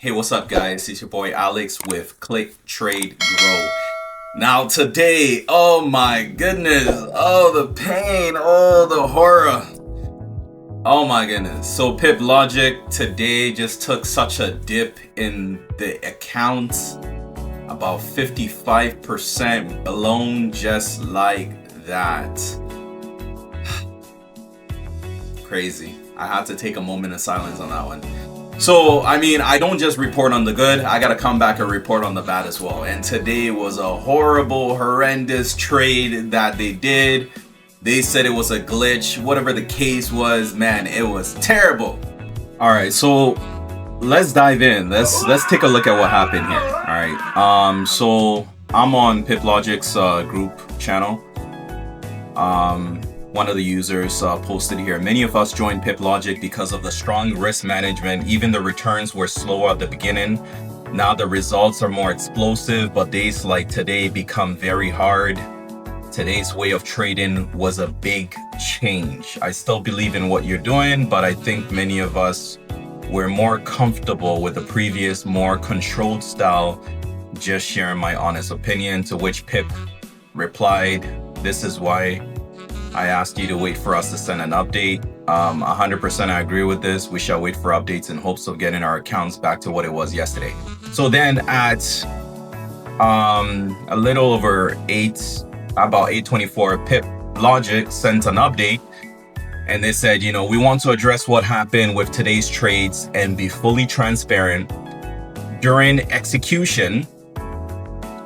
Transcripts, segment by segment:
Hey, what's up, guys? It's your boy Alex with Click Trade Grow. Now, today, oh my goodness, oh the pain, oh the horror, oh my goodness. So, Piplogic today just took such a dip in the accounts, about 55% blown just like that. Crazy. I had to take a moment of silence on that one. So, I don't just report on the good, I gotta come back and report on the bad as well. And today was a horrible, horrendous trade that they did. They said it was a glitch, whatever the case was, man, it was terrible. Alright, so let's dive in. Let's take a look at what happened here. Alright. So I'm on Piplogic's group channel. One of the users posted here, many of us joined Piplogic because of the strong risk management. Even the returns were slower at the beginning. Now the results are more explosive, but days like today become very hard. Today's way of trading was a big change. I still believe in what you're doing, but I think many of us were more comfortable with the previous, more controlled style. Just sharing my honest opinion, to which Pip replied, this is why I asked you to wait for us to send an update. 100% I agree with this. We shall wait for updates in hopes of getting our accounts back to what it was yesterday. So then at a little over about 8:24, Piplogic sent an update and they said, we want to address what happened with today's trades and be fully transparent. During execution,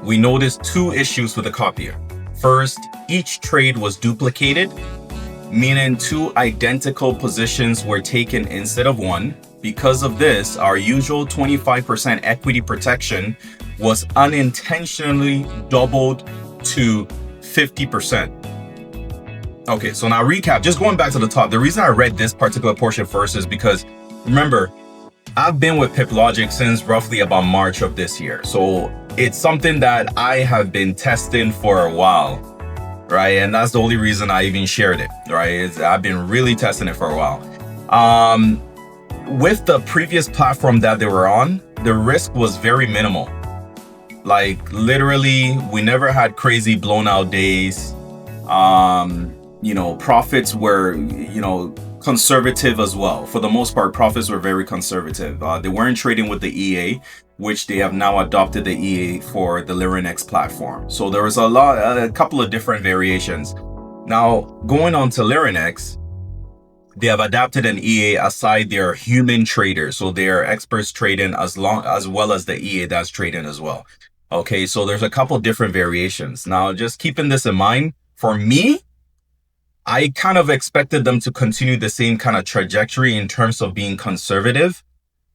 we noticed two issues with the copier. First, each trade was duplicated, meaning two identical positions were taken instead of one. Because of this, our usual 25% equity protection was unintentionally doubled to 50%. Okay, so now recap, just going back to the top. The reason I read this particular portion first is because, remember, I've been with Piplogic since roughly about March of this year. So it's something that I have been testing for a while, right? And that's the only reason I even shared it, right? I've been really testing it for a while. With the previous platform that they were on, the risk was very minimal. Like literally, we never had crazy blown out days. Profits were, conservative as well. For the most part, profits were very conservative. They weren't trading with the EA, which they have now adopted the EA for the Lyrinex platform. So there was a couple of different variations. Now, going on to Lyrinex, they have adapted an EA aside their human traders. So they are experts trading as well as the EA that's trading as well. Okay, so there's a couple different variations. Now, just keeping this in mind, for me, I kind of expected them to continue the same kind of trajectory in terms of being conservative.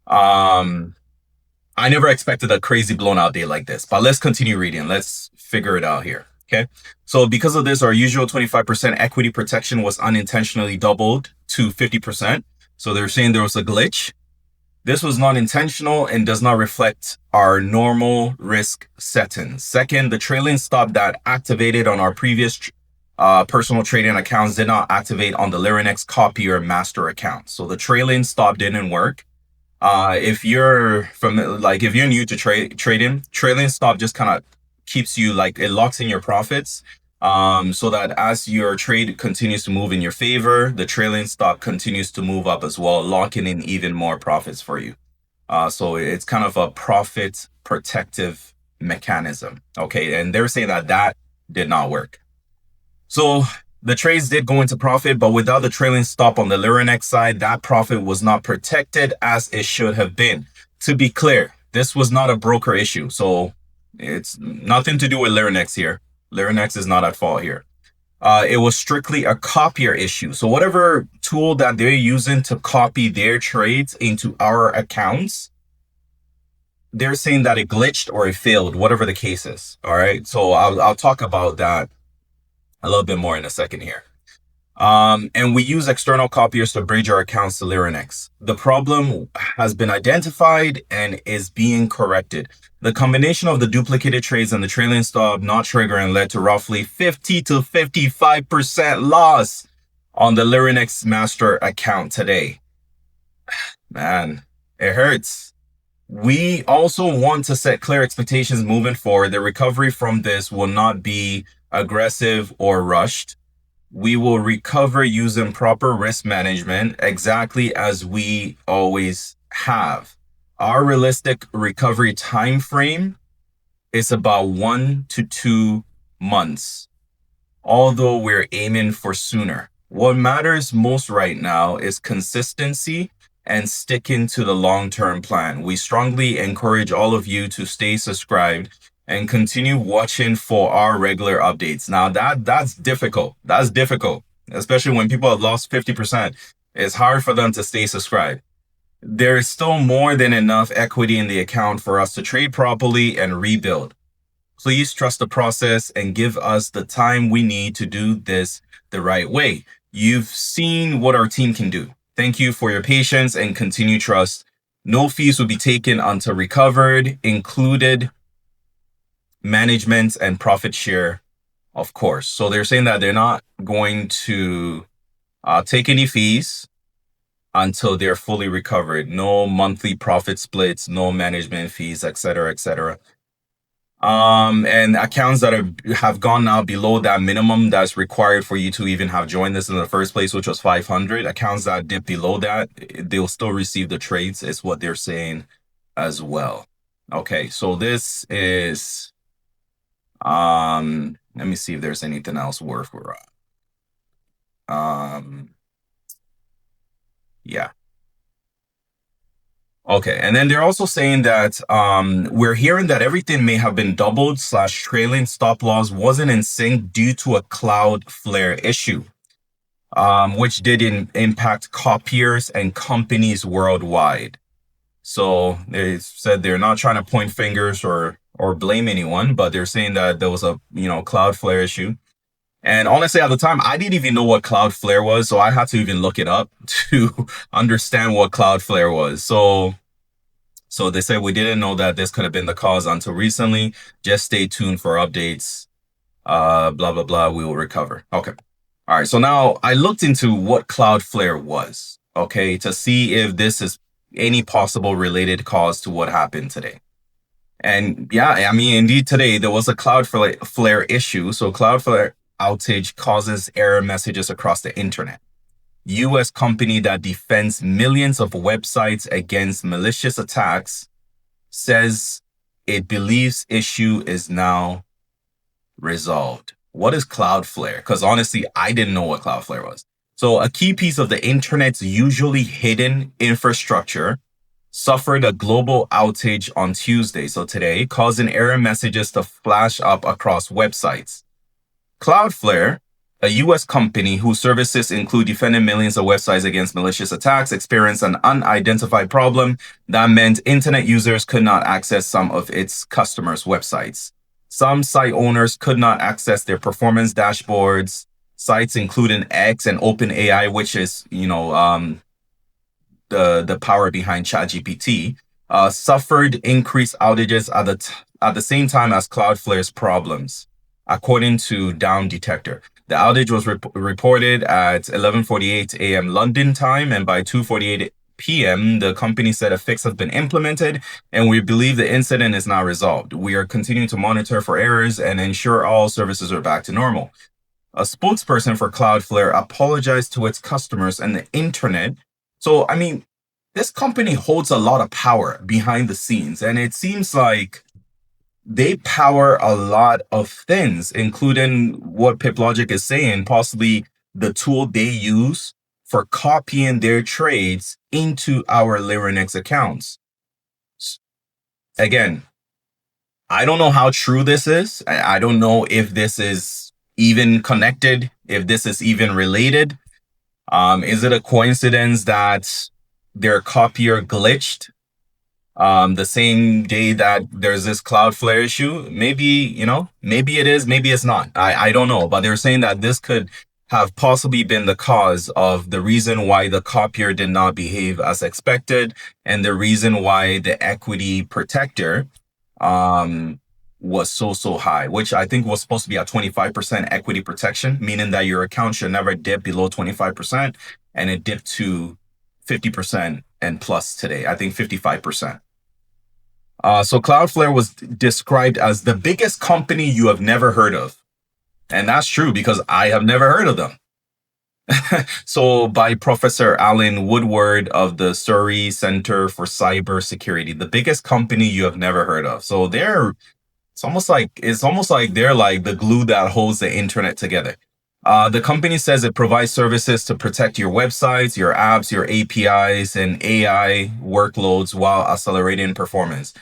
I never expected a crazy blown out day like this, but let's continue reading. Let's figure it out here. Okay. So because of this, our usual 25% equity protection was unintentionally doubled to 50%. So they're saying there was a glitch. This was not intentional and does not reflect our normal risk settings. Second, the trailing stop that activated on our previous personal trading accounts did not activate on the Lyrinex copier master account. So the trailing stop didn't work. If you're new to trading, trailing stop just kind of keeps you, it locks in your profits. So that as your trade continues to move in your favor, the trailing stop continues to move up as well, locking in even more profits for you. So it's kind of a profit protective mechanism. Okay. And they're saying that did not work. So the trades did go into profit, but without the trailing stop on the Lyrinex side, that profit was not protected as it should have been. To be clear, this was not a broker issue. So it's nothing to do with Lyrinex here. Lyrinex is not at fault here. It was strictly a copier issue. So whatever tool that they're using to copy their trades into our accounts, they're saying that it glitched or it failed, whatever the case is. All right. So I'll talk about that a little bit more in a second here. And we use external copiers to bridge our accounts to Lyrinex. The problem has been identified and is being corrected. The combination of the duplicated trades and the trailing stop not triggering led to roughly 50 to 55% loss on the Lyrinex master account today. Man, it hurts. We also want to set clear expectations moving forward. The recovery from this will not be aggressive or rushed. We will recover using proper risk management, exactly as we always have. Our realistic recovery time frame is about 1 to 2 months, although we're aiming for sooner. What matters most right now is consistency and sticking to the long-term plan. We strongly encourage all of you to stay subscribed and continue watching for our regular updates. Now that's difficult. That's difficult, especially when people have lost 50%. It's hard for them to stay subscribed. There is still more than enough equity in the account for us to trade properly and rebuild. Please trust the process and give us the time we need to do this the right way. You've seen what our team can do. Thank you for your patience and continued trust. No fees will be taken until recovered, included management and profit share, of course. So they're saying that they're not going to take any fees until they're fully recovered. No monthly profit splits, no management fees, etc., etc. And accounts that have gone now below that minimum that's required for you to even have joined this in the first place, which was 500. Accounts that dip below that, they'll still receive the trades, is what they're saying as well. Okay, so this is let me see if there's anything else worth yeah. Okay, and then they're also saying that we're hearing that everything may have been doubled / trailing stop loss wasn't in sync due to a Cloudflare issue, which did impact copiers and companies worldwide. So they said they're not trying to point fingers or blame anyone, but they're saying that there was a Cloudflare issue. And honestly, at the time, I didn't even know what Cloudflare was, so I had to even look it up to understand what Cloudflare was. So they said we didn't know that this could have been the cause until recently. Just stay tuned for updates. Blah, blah, blah. We will recover. Okay. All right. So now I looked into what Cloudflare was, okay, to see if this is any possible related cause to what happened today. And yeah, I mean, indeed, today there was a Cloudflare issue. So Cloudflare outage causes error messages across the internet. U.S. company that defends millions of websites against malicious attacks says it believes issue is now resolved. What is Cloudflare? Because honestly, I didn't know what Cloudflare was. So a key piece of the internet's usually hidden infrastructure suffered a global outage on Tuesday, so today, causing error messages to flash up across websites. Cloudflare, a U.S. company whose services include defending millions of websites against malicious attacks, experienced an unidentified problem that meant internet users could not access some of its customers' websites. Some site owners could not access their performance dashboards. Sites including X and OpenAI, which is, the power behind ChatGPT, suffered increased outages at the same time as Cloudflare's problems, according to Down Detector. The outage was reported at 11:48 a.m. London time, and by 2:48 p.m., the company said a fix has been implemented, and we believe the incident is now resolved. We are continuing to monitor for errors and ensure all services are back to normal. A spokesperson for Cloudflare apologized to its customers and the internet. So, I mean, this company holds a lot of power behind the scenes, and it seems like they power a lot of things, including what Piplogic is saying, possibly the tool they use for copying their trades into our Lyrinex accounts. Again, I don't know how true this is. I don't know if this is even connected, if this is even related. Is it a coincidence that their copier glitched the same day that there's this Cloudflare issue? Maybe, maybe it is, maybe it's not. I don't know. But they're saying that this could have possibly been the cause of the reason why the copier did not behave as expected, and the reason why the equity protector was so high, which I think was supposed to be at 25% equity protection, meaning that your account should never dip below 25%, and it dipped to 50% and plus today. I think 55%. So Cloudflare was described as the biggest company you have never heard of. And that's true because I have never heard of them. So by Professor Alan Woodward of the Surrey Center for Cybersecurity, the biggest company you have never heard of. So it's almost like they're like the glue that holds the internet together. The company says it provides services to protect your websites, your apps, your APIs, and AI workloads while accelerating performance.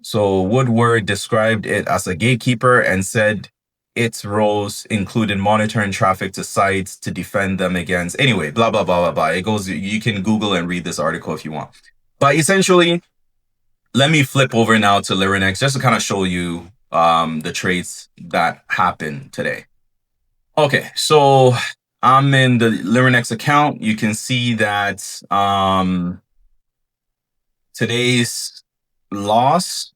So Woodward described it as a gatekeeper and said its roles included monitoring traffic to sites to defend them against. Anyway, blah, blah, blah, blah, blah. It goes, you can Google and read this article if you want. But essentially, let me flip over now to Lyrinex just to kind of show you the trades that happened today. Okay, so I'm in the Lyrinex account. You can see that today's loss,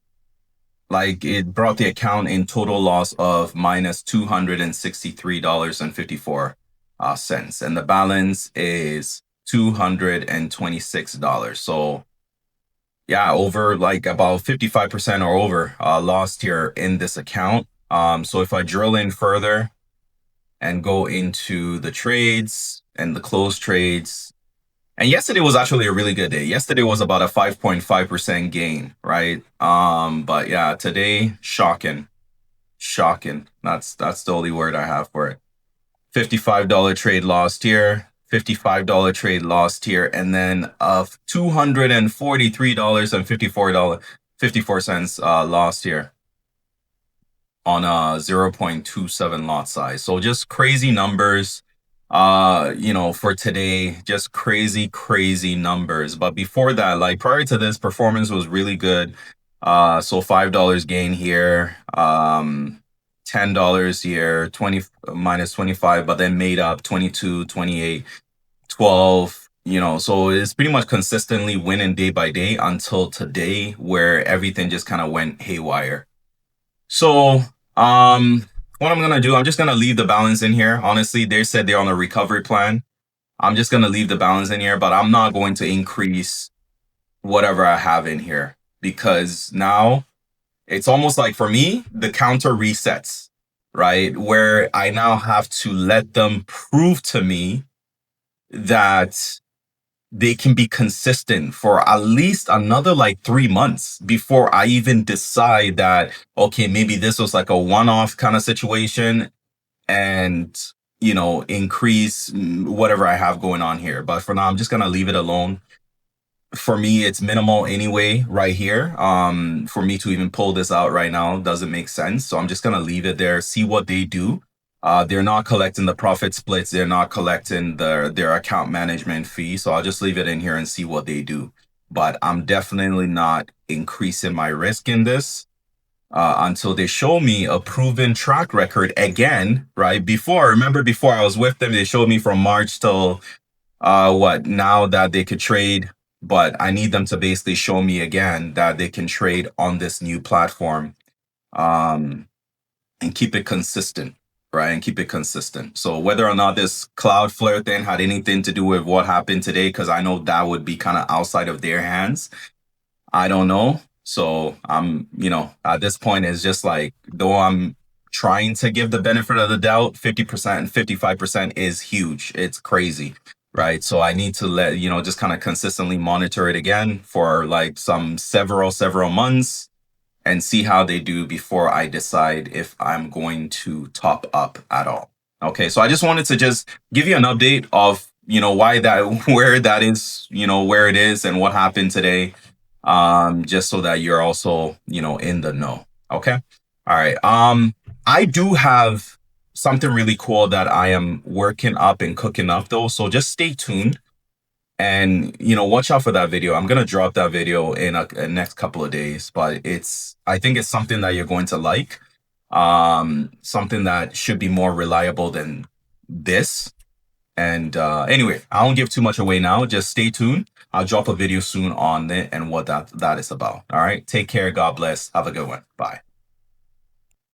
like it brought the account in total loss of minus $263.54. And the balance is $226. So yeah, over like about 55% or over lost here in this account. So if I drill in further and go into the trades and the closed trades, and yesterday was actually a really good day. Yesterday was about a 5.5% gain, right? But yeah, today, shocking. That's the only word I have for it. $55 trade lost here, $55 trade lost here, and then of $243.54 lost here on a 0.27 lot size. So just crazy numbers, for today, just crazy numbers. But before that, like prior to this, performance was really good. So $5 gain here, $10 here, 20 minus 25, but then made up 22, 28, 12, so it's pretty much consistently winning day by day until today where everything just kind of went haywire. So, what I'm gonna do, I'm just gonna leave the balance in here. Honestly, they said they're on a recovery plan. I'm just gonna leave the balance in here, but I'm not going to increase whatever I have in here because now it's almost like for me, the counter resets, right? Where I now have to let them prove to me that they can be consistent for at least another like 3 months before I even decide that, okay, maybe this was like a one-off kind of situation and, increase whatever I have going on here. But for now, I'm just going to leave it alone. For me, it's minimal anyway, right here. For me to even pull this out right now doesn't make sense. So I'm just going to leave it there, see what they do. They're not collecting the profit splits. They're not collecting their account management fee. So I'll just leave it in here and see what they do. But I'm definitely not increasing my risk in this until they show me a proven track record again, right? Remember before I was with them, they showed me from March till now that they could trade. But I need them to basically show me again that they can trade on this new platform and keep it consistent. Right, and keep it consistent. So whether or not this Cloudflare thing had anything to do with what happened today, because I know that would be kind of outside of their hands, I don't know. So I'm, at this point, it's just like, though I'm trying to give the benefit of the doubt, 50% and 55% is huge. It's crazy, right? So I need to just kind of consistently monitor it again for like several months and see how they do before I decide if I'm going to top up at all. Okay, so I just wanted to just give you an update of, where that is, where it is and what happened today, just so that you're also, in the know. Okay, all right. I do have something really cool that I am working up and cooking up though, so just stay tuned. And watch out for that video. I'm gonna drop that video in a next couple of days, but I think it's something that you're going to like, something that should be more reliable than this. And anyway, I don't give too much away now. Just stay tuned. I'll drop a video soon on it and what that is about. All right, take care. God bless. Have a good one. Bye.